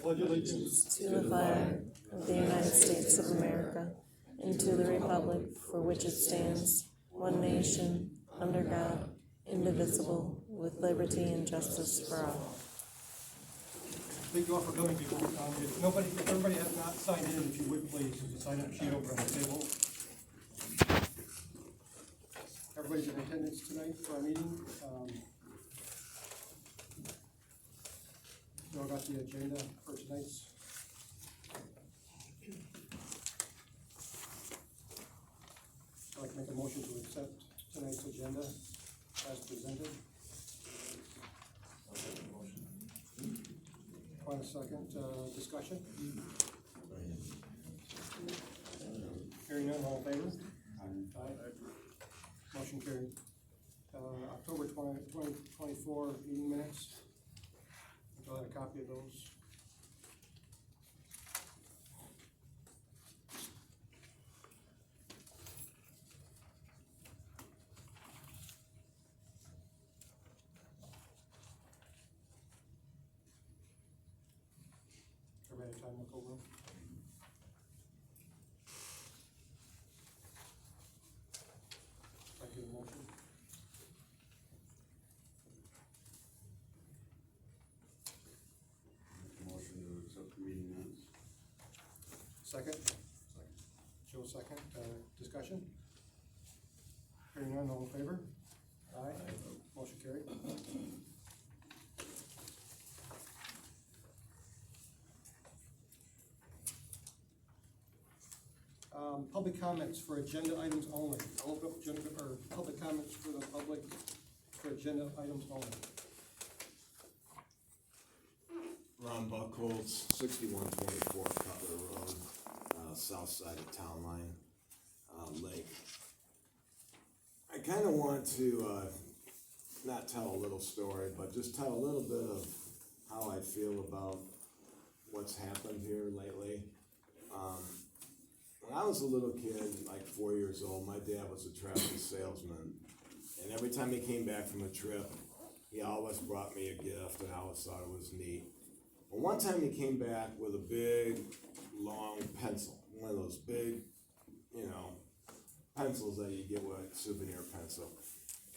pledge allegiance to the flag of the United States of America and to the republic for which it stands, one nation, under God, indivisible, with liberty and justice for all. Thank you all for coming, people. If everybody has not signed in, if you would please, sign up sheet over on the table. Everybody's in attendance tonight for our meeting. You all got the agenda for tonight's. I'd like to make a motion to accept tonight's agenda as presented. Want a second discussion? Hearing none, all in favor? Aye. Motion carried. October 2024 meeting minutes. I'll have a copy of those. Everybody have time to look over them? Thank you, motion. Motion to accept the meeting minutes. Second? Joe, second. Discussion? Hearing none, all in favor? Aye. Motion carried. Public comments for agenda items only. I'll open up agenda, or public comments for the public for agenda items only. Ron Buckholz, 6124 Cutler Road, south side of Town Line, Lake. I kind of want to not tell a little story, but just tell a little bit of how I feel about what's happened here lately. When I was a little kid, like 4 years old, my dad was a traveling salesman, and every time he came back from a trip, he always brought me a gift, and I always thought it was neat. But one time he came back with a big, long pencil, one of those big, pencils that you get with a souvenir pencil.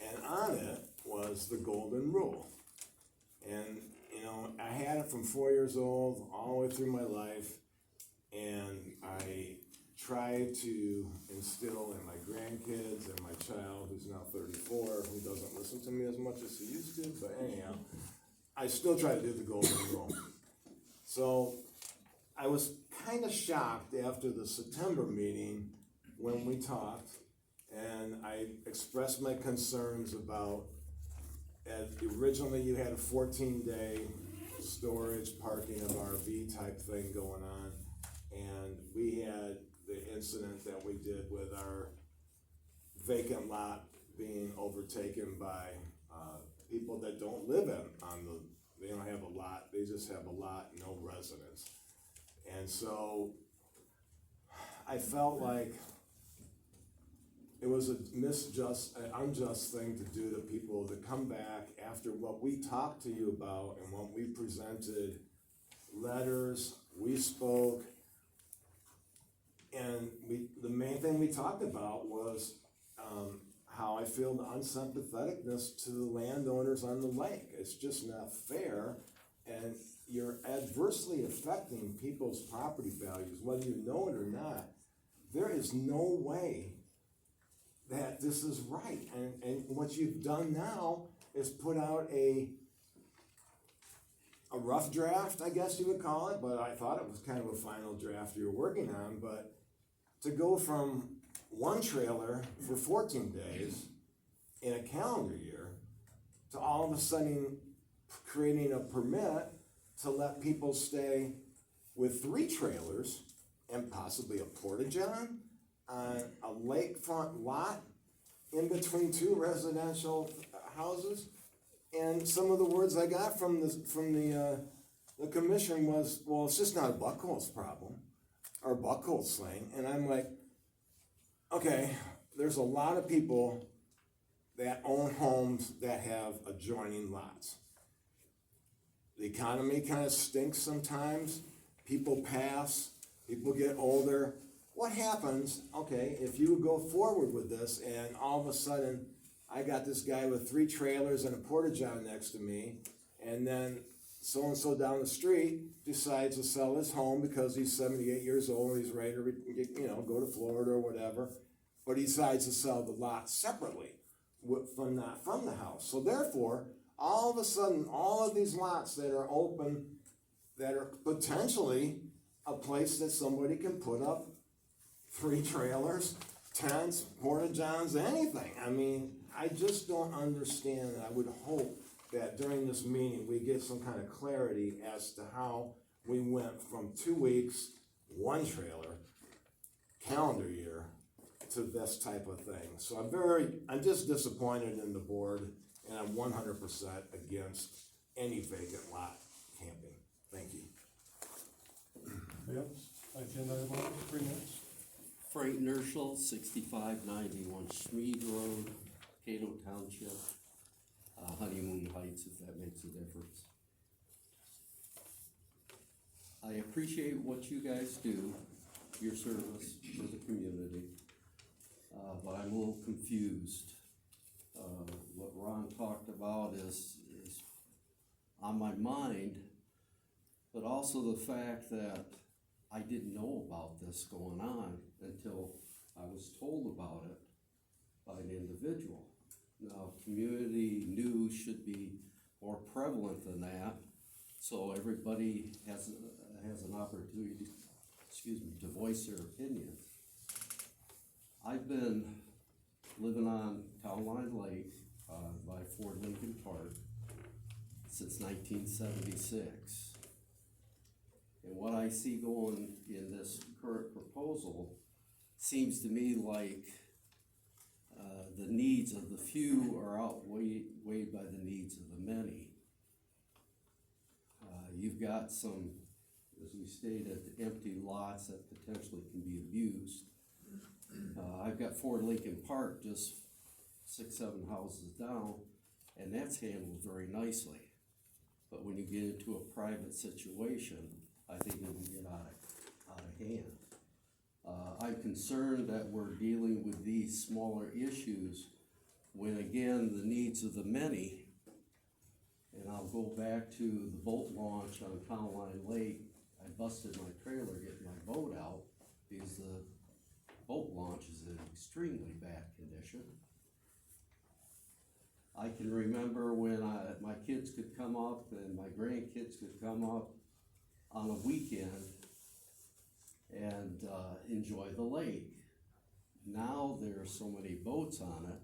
And on it was the golden rule. And, I had it from 4 years old all the way through my life, and I tried to instill in my grandkids and my child, who's now 34, who doesn't listen to me as much as he used to, but anyhow, I still try to do the golden rule. So I was kind of shocked after the September meeting when we talked, and I expressed my concerns about, originally you had a 14-day storage parking of RV type thing going on, and we had the incident that we did with our vacant lot being overtaken by people that don't live they don't have a lot, they just have a lot, no residence. And so I felt like it was an unjust thing to do to people to come back after what we talked to you about and what we presented, letters, we spoke. And the main thing we talked about was how I feel the unsympatheticness to the landowners on the lake. It's just not fair, and you're adversely affecting people's property values, whether you know it or not. There is no way that this is right. And what you've done now is put out a rough draft, I guess you would call it, but I thought it was kind of a final draft you were working on. But to go from one trailer for 14 days in a calendar year to all of a sudden creating a permit to let people stay with 3 trailers and possibly a porta-john on a lakefront lot in between 2 residential houses. And some of the words I got from the commission was, well, it's just not a Buckholz problem or Buckholz thing. And I'm like, okay, there's a lot of people that own homes that have adjoining lots. the economy kind of stinks sometimes. People pass, people get older. What happens, okay, if you go forward with this and all of a sudden I got this guy with 3 trailers and a porta-john next to me, and then so-and-so down the street decides to sell his home because he's 78 years old and he's ready to, go to Florida or whatever, but he decides to sell the lot separately not from the house. So therefore, all of a sudden, all of these lots that are open, that are potentially a place that somebody can put up 3 trailers, tents, porta-johns, anything. I mean, I just don't understand. I would hope that during this meeting, we get some kind of clarity as to how we went from 2 weeks, 1 trailer, calendar year, to this type of thing. So I'm just disappointed in the board, and I'm 100% against any vacant lot camping. Thank you. Yep, agenda item 3 minutes. Frank Nerschel, 6591 Schmead Road, Cato Township, Honeymoon Heights, if that makes a difference. I appreciate what you guys do, your service for the community, but I'm a little confused. What Ron talked about is on my mind, but also the fact that I didn't know about this going on until I was told about it by an individual. Now, community news should be more prevalent than that, so everybody has an opportunity, to voice their opinion. I've been living on Town Line Lake by Fort Lincoln Park since 1976. And what I see going in this current proposal seems to me like the needs of the few are outweighed by the needs of the many. You've got some, as we stated, empty lots that potentially can be abused. I've got Fort Lincoln Park just 6-7 houses down, and that's handled very nicely. But when you get into a private situation, I think it can get out of hand. I'm concerned that we're dealing with these smaller issues when, again, the needs of the many, and I'll go back to the boat launch on Town Line Lake. I busted my trailer getting my boat out because the boat launch is in extremely bad condition. I can remember when my kids could come up and my grandkids could come up on a weekend and enjoy the lake. Now there are so many boats on it,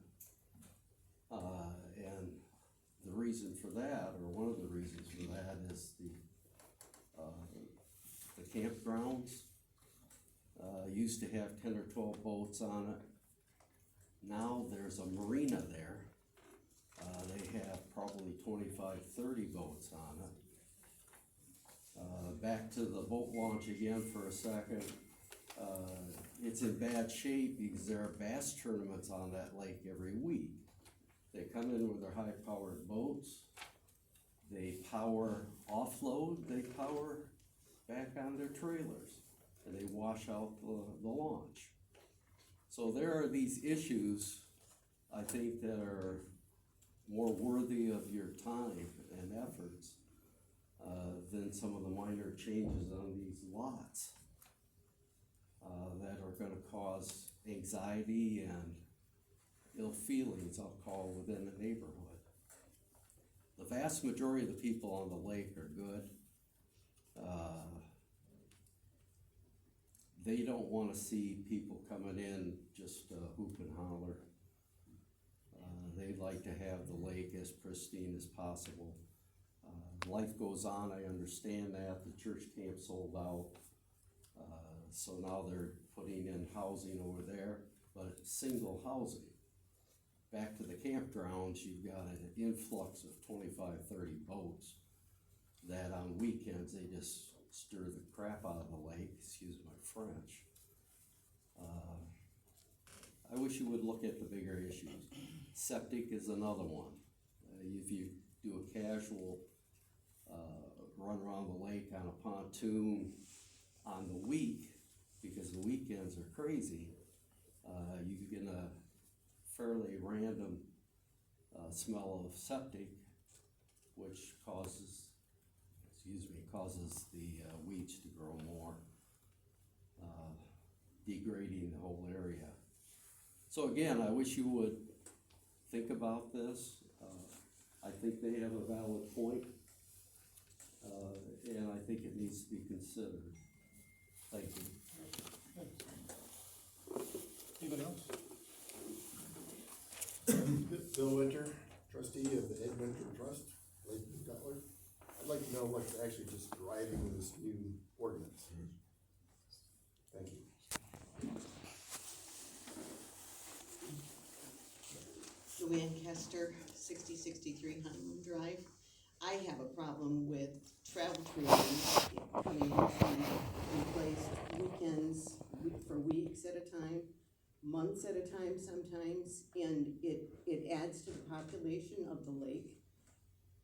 and the reason for that, or one of the reasons for that, is the campgrounds used to have 10 or 12 boats on it. Now there's a marina there. They have probably 25, 30 boats on it. Back to the boat launch again for a second. It's in bad shape because there are bass tournaments on that lake every week. They come in with their high-powered boats. They power offload. They power back on their trailers, and they wash out the launch. So there are these issues, I think, that are more worthy of your time and efforts than some of the minor changes on these lots that are going to cause anxiety and ill feelings, I'll call, within the neighborhood. The vast majority of the people on the lake are good. They don't want to see people coming in just hoop and holler. They'd like to have the lake as pristine as possible. Life goes on, I understand that. The church camp sold out. So now they're putting in housing over there, but single housing. Back to the campgrounds, you've got an influx of 25, 30 boats that on weekends they just stir the crap out of the lake, excuse my French. I wish you would look at the bigger issues. Septic is another one. If you do a casual run around the lake on a pontoon on the week, because the weekends are crazy, you get a fairly random smell of septic, which causes the weeds to grow more, degrading the whole area. So again, I wish you would think about this. I think they have a valid point, and I think it needs to be considered. Thank you. Anybody else? Bill Winter, trustee of the Ed Winter Trust, Lake Cutler. I'd like to know what's actually just driving this new ordinance. Thank you. Joanne Kester, 6063 Honeymoon Drive. I have a problem with travel trailers coming in and placed weekends for weeks at a time, months at a time sometimes, and it adds to the population of the lake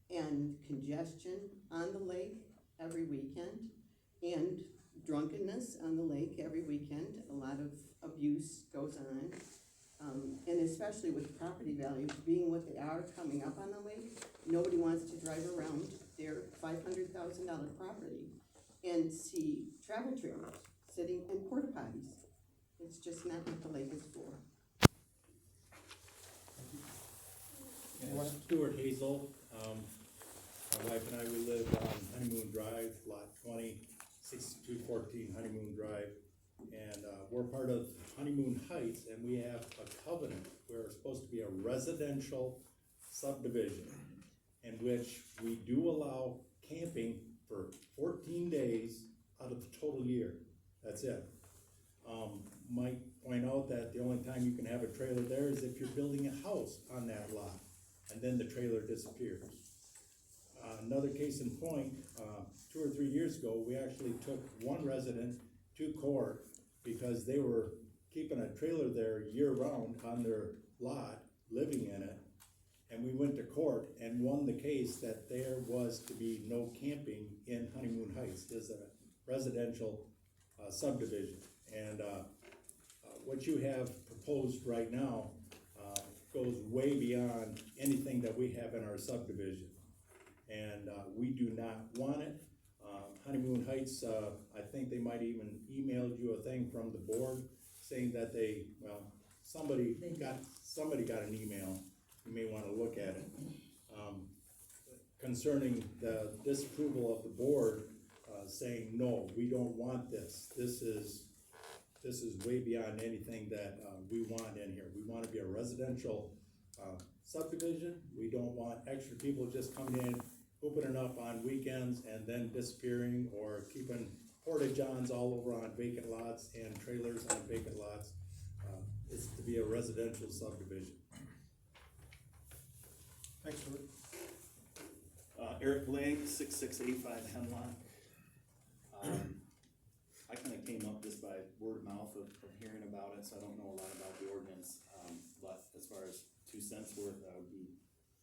and congestion on the lake every weekend, and drunkenness on the lake every weekend. A lot of abuse goes on. And especially with property values being what they are coming up on the lake, nobody wants to drive around their $500,000 property and see travel trailers sitting in porta potties. It's just not what the lake is for. Stuart Hazel, my wife and I, we live on Honeymoon Drive, lot 20, 6214 Honeymoon Drive. And we're part of Honeymoon Heights, and we have a covenant. We're supposed to be a residential subdivision in which we do allow camping for 14 days out of the total year. That's it. Might point out that the only time you can have a trailer there is if you're building a house on that lot, and then the trailer disappears. Another case in point, 2 or 3 years ago, we actually took one resident to court because they were keeping a trailer there year-round on their lot, living in it. And we went to court and won the case that there was to be no camping in Honeymoon Heights. It's a residential subdivision. And what you have proposed right now goes way beyond anything that we have in our subdivision. And we do not want it. Honeymoon Heights, I think they might even emailed you a thing from the board saying that they, well, somebody got an email. You may want to look at it. Concerning the disapproval of the board, saying, no, we don't want this. This is way beyond anything that we want in here. We want to be a residential subdivision. We don't want extra people just coming in, opening up on weekends and then disappearing, or keeping porta johns all over on vacant lots and trailers on vacant lots. It's to be a residential subdivision. Thanks, Stuart. Eric Lang, 6685 Hemlock. I kind of came up just by word of mouth of hearing about it, so I don't know a lot about the ordinance. But as far as 2 cents worth, I would be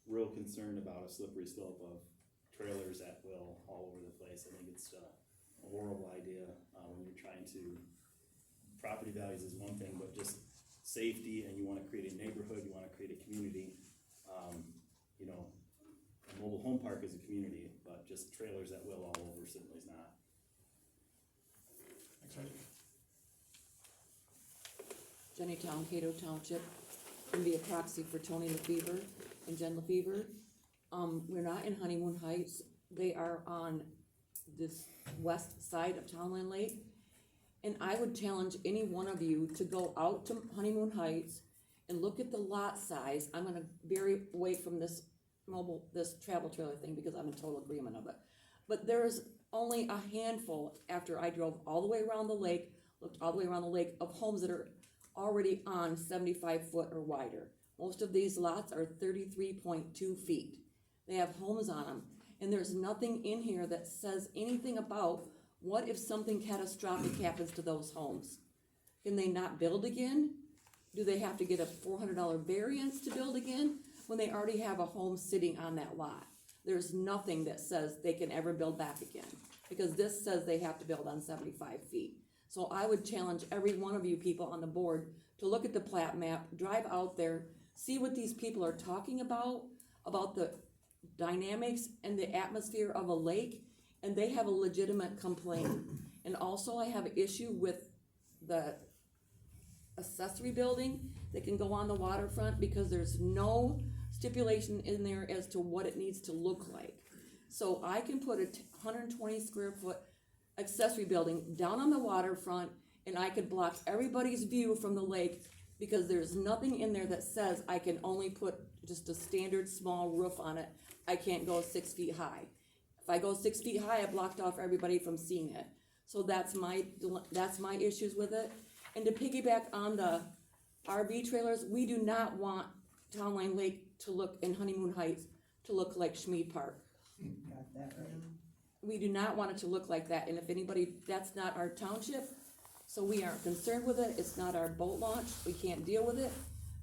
real concerned about a slippery slope of trailers at will all over the place. I think it's a horrible idea when you're trying to, property values is one thing, but just safety, and you want to create a neighborhood, you want to create a community. You know, a mobile home park is a community, but just trailers at will all over certainly is not. Jenny Town, Cato Township, and be a proxy for Tony LaFever and Jen LaFever. We're not in Honeymoon Heights. They are on this west side of Townland Lake. And I would challenge any one of you to go out to Honeymoon Heights and look at the lot size. I'm gonna veer away from this travel trailer thing because I'm in total agreement of it. But there's only a handful, after I drove all the way around the lake, looked all the way around the lake, of homes that are already on 75 foot or wider. Most of these lots are 33.2 feet. They have homes on them, and there's nothing in here that says anything about what if something catastrophic happens to those homes. Can they not build again? Do they have to get a $400 variance to build again when they already have a home sitting on that lot? there's nothing that says they can ever build back again. Because this says they have to build on 75 feet. So I would challenge every one of you people on the board to look at the plat map, drive out there, see what these people are talking about the dynamics and the atmosphere of a lake, and they have a legitimate complaint. And also I have an issue with the accessory building that can go on the waterfront because there's no stipulation in there as to what it needs to look like. So I can put a 120 square foot accessory building down on the waterfront, and I could block everybody's view from the lake because there's nothing in there that says I can only put just a standard small roof on it. I can't go 6 feet high. If I go 6 feet high, I blocked off everybody from seeing it. So that's my issues with it. And to piggyback on the RV trailers, we do not want Town Line Lake to look, in Honeymoon Heights, to look like Schmid Park. Got that right. We do not want it to look like that, and if anybody, that's not our township, so we aren't concerned with it, it's not our boat launch, we can't deal with it,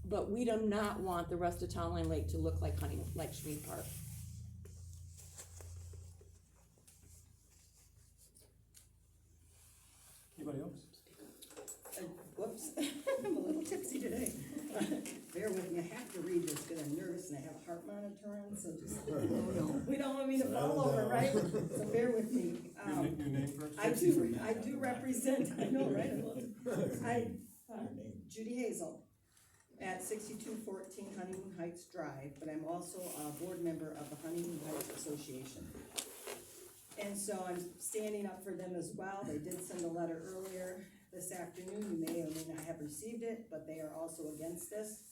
but we do not want the rest of Town Line Lake to look like Schmid Park. Anybody else? Whoops, I'm a little tipsy today. Bear with me, I have to read this because I'm nervous and I have a heart monitor on, so just, we don't want me to fall over, right? So bear with me. Your name first? I do represent, I know, right? Judy Hazel at 6214 Honeymoon Heights Drive, but I'm also a board member of the Honeymoon Heights Association. And so I'm standing up for them as well. They did send a letter earlier this afternoon. You may or may not have received it, but they are also against this.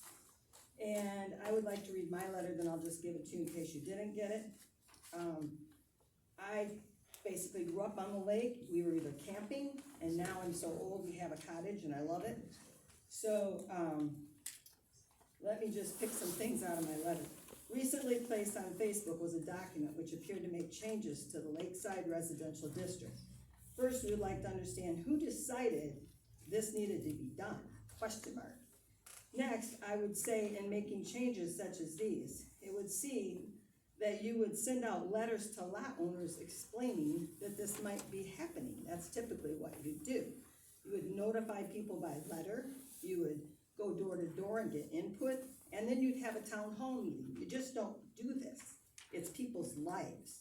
And I would like to read my letter, then I'll just give it to you in case you didn't get it. I basically grew up on the lake. We were either camping, and now I'm so old we have a cottage and I love it. So let me just pick some things out of my letter. Recently placed on Facebook was a document which appeared to make changes to the Lakeside Residential District. First, we would like to understand who decided this needed to be done, ? Next, I would say in making changes such as these, it would seem that you would send out letters to lot owners explaining that this might be happening. That's typically what you do. You would notify people by letter, you would go door to door and get input, and then you'd have a town hall meeting. You just don't do this. It's people's lives.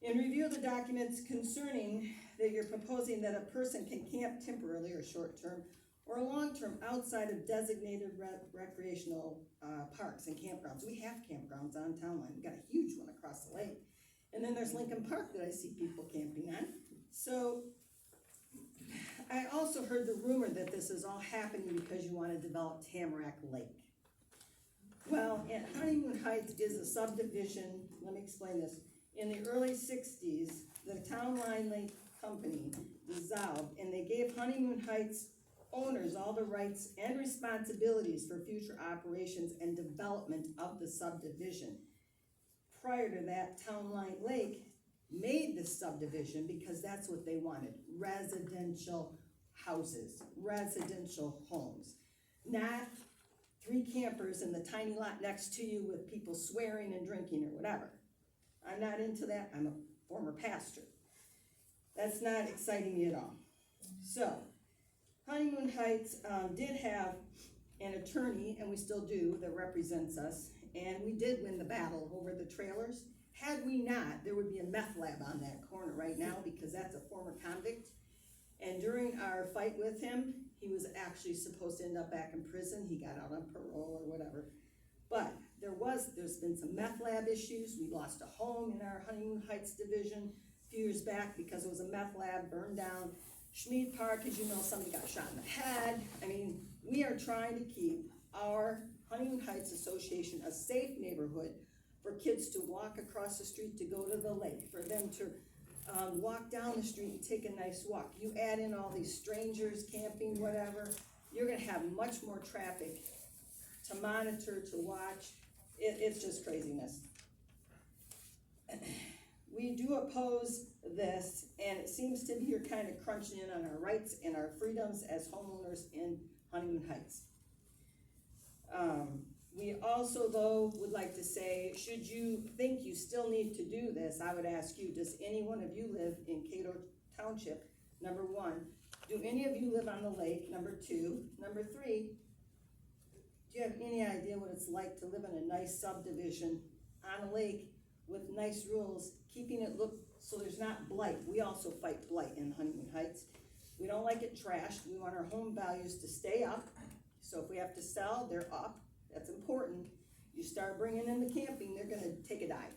In review of the documents concerning that you're proposing that a person can camp temporarily or short-term or long-term outside of designated recreational parks and campgrounds. We have campgrounds on Town Line. We've got a huge one across the lake. And then there's Lincoln Park that I see people camping on. So I also heard the rumor that this is all happening because you want to develop Tamarack Lake. Well, Honeymoon Heights is a subdivision. Let me explain this. In the early 60s, the Town Line Lake Company dissolved, and they gave Honeymoon Heights owners all the rights and responsibilities for future operations and development of the subdivision. Prior to that, Town Line Lake made this subdivision because that's what they wanted, residential houses, residential homes, not 3 campers in the tiny lot next to you with people swearing and drinking or whatever. I'm not into that. I'm a former pastor. That's not exciting me at all. So, Honeymoon Heights did have an attorney, and we still do, that represents us, and we did win the battle over the trailers. Had we not, there would be a meth lab on that corner right now because that's a former convict. And during our fight with him, he was actually supposed to end up back in prison. He got out on parole or whatever. But there's been some meth lab issues. We lost a home in our Honeymoon Heights division a few years back because it was a meth lab burned down. Schmid Park, as you know, somebody got shot in the head. I mean, we are trying to keep our Honeymoon Heights Association a safe neighborhood for kids to walk across the street to go to the lake, for them to walk down the street and take a nice walk. You add in all these strangers camping, whatever, you're gonna have much more traffic to monitor, to watch. It's just craziness. We do oppose this, and it seems to be you're kind of crunching in on our rights and our freedoms as homeowners in Honeymoon Heights. We also, though, would like to say, should you think you still need to do this, I would ask you, does any one of you live in Cato Township? Number one, do any of you live on the lake? Number two, number three, do you have any idea what it's like to live in a nice subdivision on a lake with nice rules, keeping it look so there's not blight? We also fight blight in Honeymoon Heights. We don't like it trashed. We want our home values to stay up. So if we have to sell, they're up. That's important. You start bringing in the camping, they're gonna take a dive.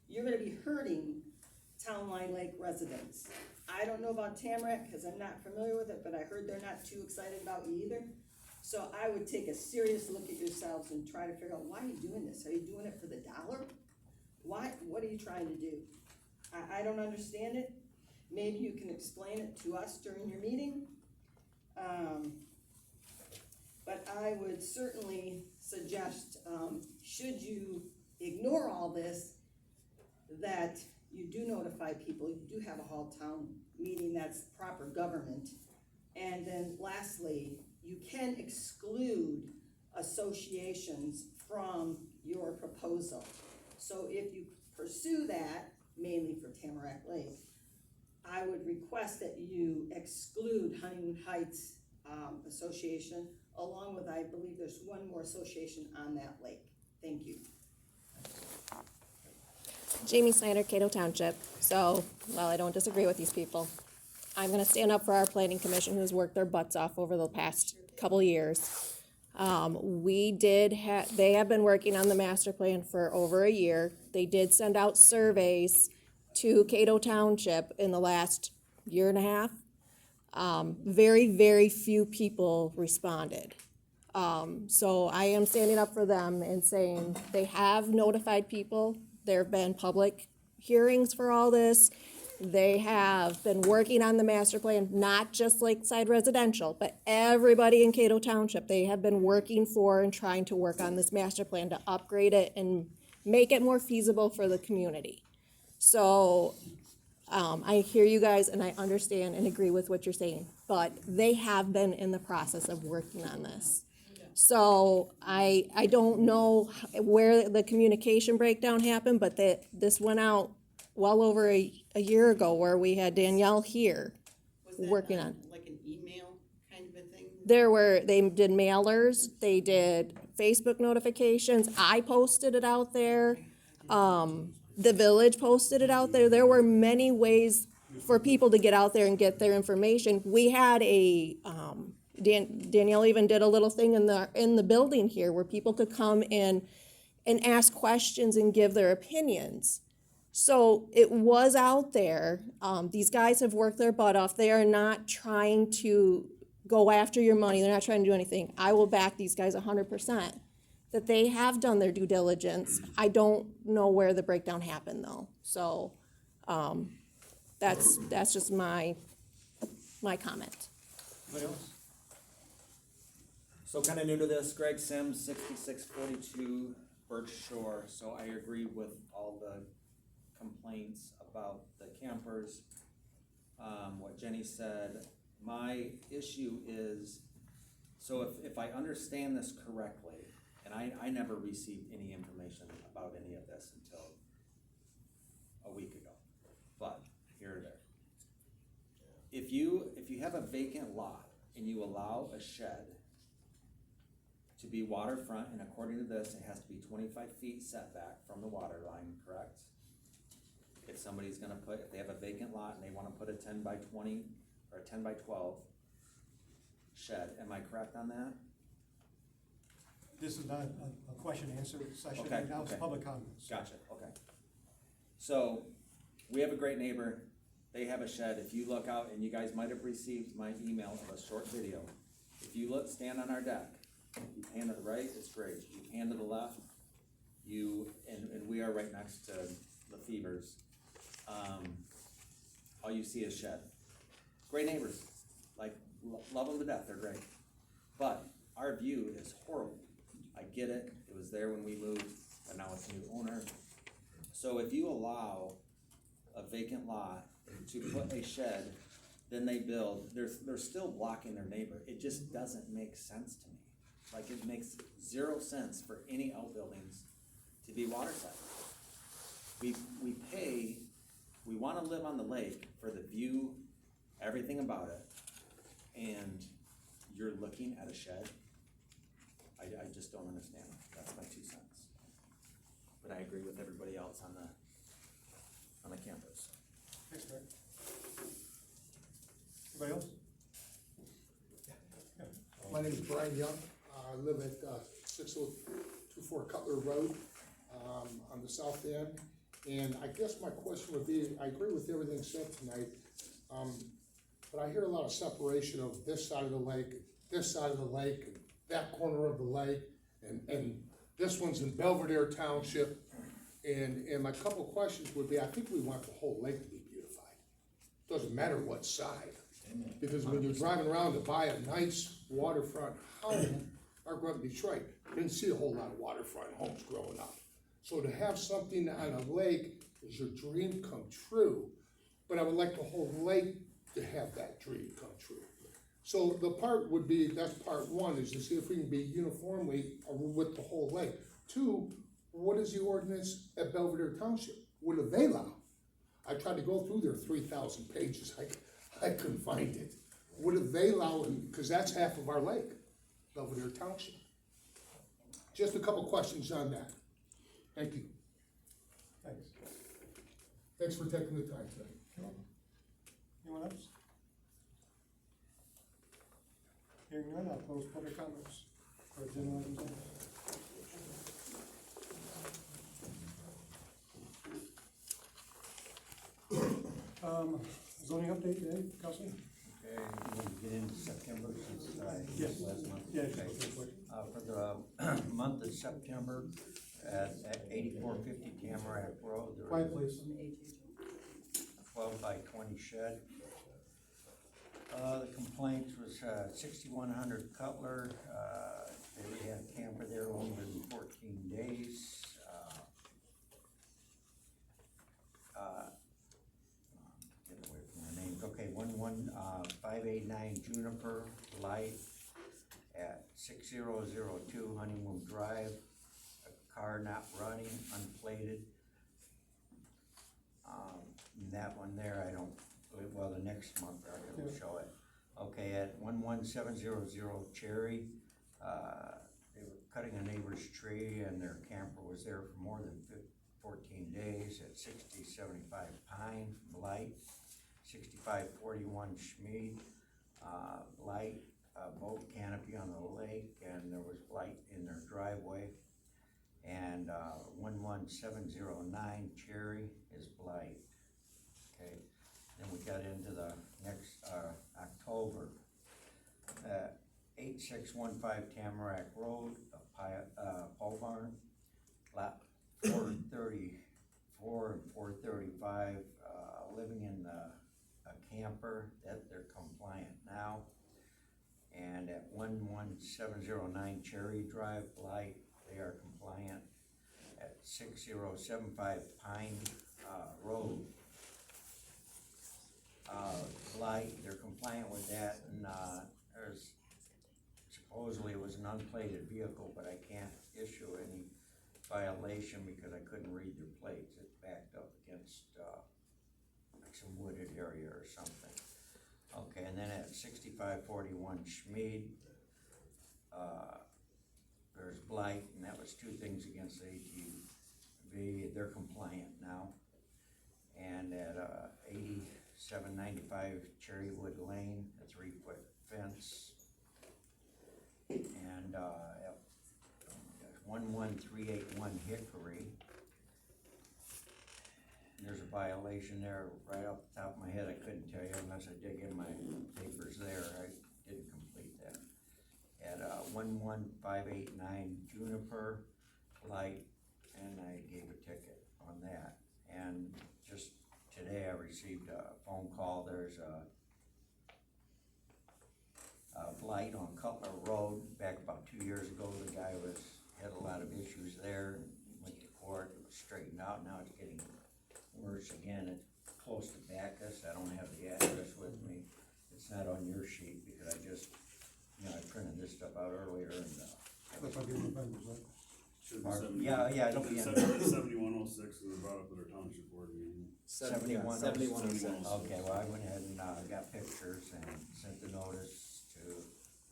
You're gonna be hurting Town Line Lake residents. I don't know about Tamarack, cause I'm not familiar with it, but I heard they're not too excited about you either. So I would take a serious look at yourselves and try to figure out, why are you doing this? Are you doing it for the dollar? Why, what are you trying to do? I don't understand it. Maybe you can explain it to us during your meeting. But I would certainly suggest, should you ignore all this, that you do notify people, you do have a hall town meeting, that's proper government. And then lastly, you can exclude associations from your proposal. So if you pursue that, mainly for Tamarack Lake, I would request that you exclude Honeymoon Heights Association, along with, I believe there's one more association on that lake. Thank you. Jamie Snyder, Cato Township. So, while I don't disagree with these people, I'm gonna stand up for our planning commission who's worked their butts off over the past couple years. They have been working on the master plan for over a year. They did send out surveys to Cato Township in the last year and a half. Very, very few people responded. So I am standing up for them and saying they have notified people. There have been public hearings for all this. They have been working on the master plan, not just Lakeside Residential, but everybody in Cato Township. They have been working for and trying to work on this master plan to upgrade it and make it more feasible for the community. So I hear you guys and I understand and agree with what you're saying, but they have been in the process of working on this. So I don't know where the communication breakdown happened, but this went out well over a year ago where we had Danielle here working on. Like an email kind of a thing? They did mailers, they did Facebook notifications, I posted it out there. The village posted it out there. There were many ways for people to get out there and get their information. We had Danielle even did a little thing in the building here where people could come in and ask questions and give their opinions. So it was out there. These guys have worked their butt off. They are not trying to go after your money. They're not trying to do anything. I will back these guys 100%. That they have done their due diligence. I don't know where the breakdown happened though. So that's just my comment. Anybody else? So kind of new to this, Greg Sims, 6642 Birch Shore. So I agree with all the complaints about the campers, what Jenny said. My issue is, so if I understand this correctly, and I never received any information about any of this until a week ago, but here or there. If you have a vacant lot and you allow a shed to be waterfront, and according to this, it has to be 25 feet setback from the water line, correct? If somebody's gonna if they have a vacant lot and they wanna put a 10 by 20 or a 10 by 12 shed, am I correct on that? This is not a question and answer session, Okay, now it's okay. public comments. Gotcha, okay. So, we have a great neighbor, they have a shed. If you look out, and you guys might have received my email of a short video. If you stand on our deck, you pan to the right, it's great. You pan to the left, and we are right next to the Fevers. All you see is shed. Great neighbors, love them to death, they're great. But our view is horrible. I get it, it was there when we moved, but now it's a new owner. So if you allow a vacant lot to put a shed, then they build, they're still blocking their neighbor. It just doesn't make sense to me. Like, it makes 0 sense for any outbuildings to be waterside. We pay, we wanna live on the lake for the view, everything about it, and you're looking at a shed? I just don't understand. That's my 2 cents. But I agree with everybody else on the campus. Thanks, Rick. Anybody else? My name is Brian Young. I live at 6024 Cutler Road on the south end. And I guess my question would be, I agree with everything said tonight, but I hear a lot of separation of this side of the lake, this side of the lake, and that corner of the lake, and this one's in Belvedere Township. And my couple questions would be, I think we want the whole lake to be beautified. Doesn't matter what side. Because when you're driving around to buy a nice waterfront home, I grew up in Detroit, didn't see a whole lot of waterfront homes growing up. So to have something on a lake is your dream come true, but I would like the whole lake to have that dream come true. So the part would be, that's part one, is to see if we can be uniformly with the whole lake. Two, what is the ordinance at Belvedere Township? What do they allow? I tried to go through their 3,000 pages, I couldn't find it. What do they allow, because that's half of our lake, Belvedere Township. Just a couple questions on that. Thank you. Thanks. Thanks for taking the time today. Anyone else? Hearing none, I'll close public comments for agenda items only. Zoning update, Dave, Kelsey? Okay, you want to get into September since Yes. last month? Yeah, Okay. just real quick. For the month of September, at 8450 Tamarack Road, there Quiet, was please. a 12 by 20 shed. The complaints was 6100 Cutler, they had a camper there longer than 14 days. Get away from the names. Okay, 11589 Juniper Light at 6002 Honeymoon Drive, a car not running, unplated. That one there, I don't, well, the next month I will show it. Okay, at 11700 Cherry, they were cutting a neighbor's tree and their camper was there for more than 14 days at 6075 Pine Light, 6541 Schmid, Light, boat canopy on the lake, and there was light in their driveway. And 11709 Cherry is blight. Okay, then we got into the next October. 8615 Tamarack Road, pole barn, lot 434 and 435, living in a camper, that they're compliant now. And at 11709 Cherry Drive, Blight, they are compliant. At 6075 Pine Road, Blight, they're compliant with that, and there's supposedly it was an unplated vehicle, but I can't issue any violation because I couldn't read their plates. It backed up against like some wooded area or something. Okay, and then at 6541 Schmid, there's blight, and that was 2 things against the ATV. They're compliant now. And at 8795 Cherrywood Lane, a 3-foot fence. And at 11381 Hickory, there's a violation there right off the top of my head. I couldn't tell you unless I dig in my papers there. I didn't complete that. At 11589 Juniper Light, and I gave a ticket on that. And just today I received a phone call. There's a blight on Cutler Road. Back about 2 years ago, the guy had a lot of issues there, and went to court. It was straightened out. Now it's getting worse again. It's close to Bacchus. I don't have the address with me. It's not on your sheet because I just you know, I printed this stuff out earlier and, That's like in November, right? Should be Pardon? 70. Yeah, it'll be in- 7106 was brought up at our township board meeting. 71. 7106. Okay, well, I went ahead and, got pictures and sent the notice to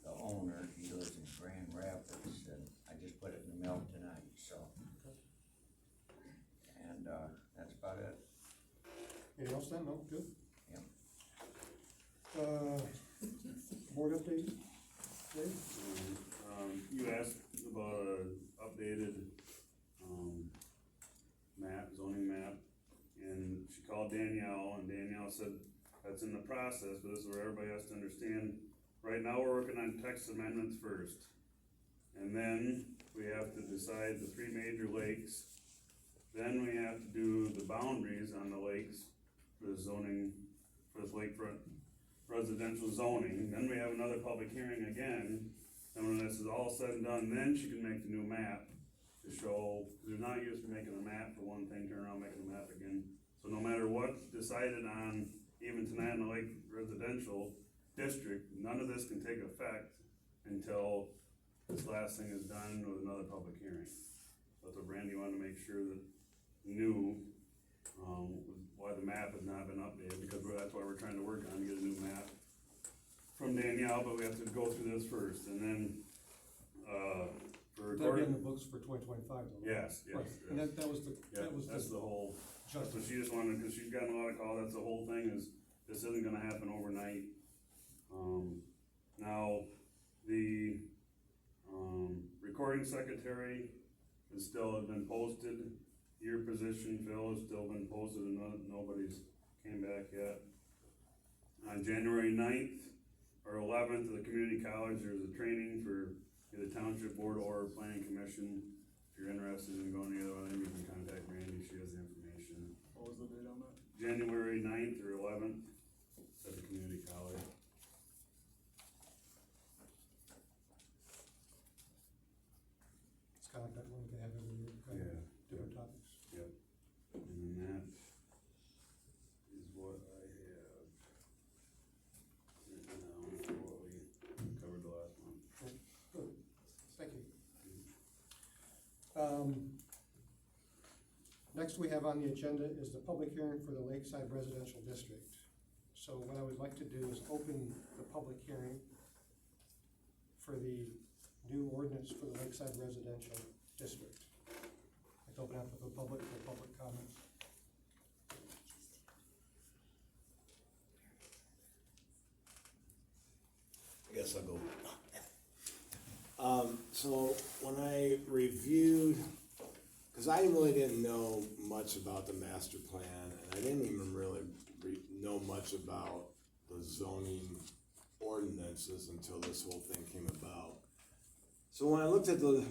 the owner, he lives in Grand Rapids, and I just put it in the mail tonight, so. And, that's about it. Anything else then? No, good? Yeah. Board update? Dave? You asked about a updated, zoning map, and she called Danielle, and Danielle said that's in the process, but this is where everybody has to understand. Right now, we're working on text amendments first, and then we have to decide the 3 major lakes. Then we have to do the boundaries on the lakes for the zoning, for this lakefront residential zoning. Then we have another public hearing again, and when this is all said and done, then she can make the new map to show, cause they're not used to making a map for one thing, turn around making a map again. So no matter what's decided on, even tonight in the lake residential district, none of this can take effect until this last thing is done with another public hearing. That's what Brandy wanted to make sure that knew, why the map has not been updated, because that's why we're trying to work on, get a new map from Danielle, but we have to go through this first, and then, for That'll be in recording. the books for 2025 though. Yes, Right, and yes. that was the, Yeah, that was that's the the whole, that's what justice. she just wanted, cause she's gotten a lot of calls, that's the whole thing is, this isn't gonna happen overnight. Now, the, recording secretary is still has been posted, your position, Phil, has still been posted, and nobody's came back yet. On January 9th or 11th at the community college, there's a training for either township board or planning commission. If you're interested in going to either one, you can contact Randy, she has the information. What was the date on that? January 9th or 11th at the community college. It's kind of like that one they have every year, kind of different topics. Yep. And then that is what I have. Written down for what we covered the last month. Good, thank you. Next we have on the agenda is the public hearing for the Lakeside Residential District. So what I would like to do is open the public hearing for the new ordinance for the Lakeside Residential District. I'd open up to the public for public comments. I guess I'll go. So when I reviewed, cause I really didn't know much about the master plan, and I didn't even really know much about the zoning ordinances until this whole thing came about. So when I looked at the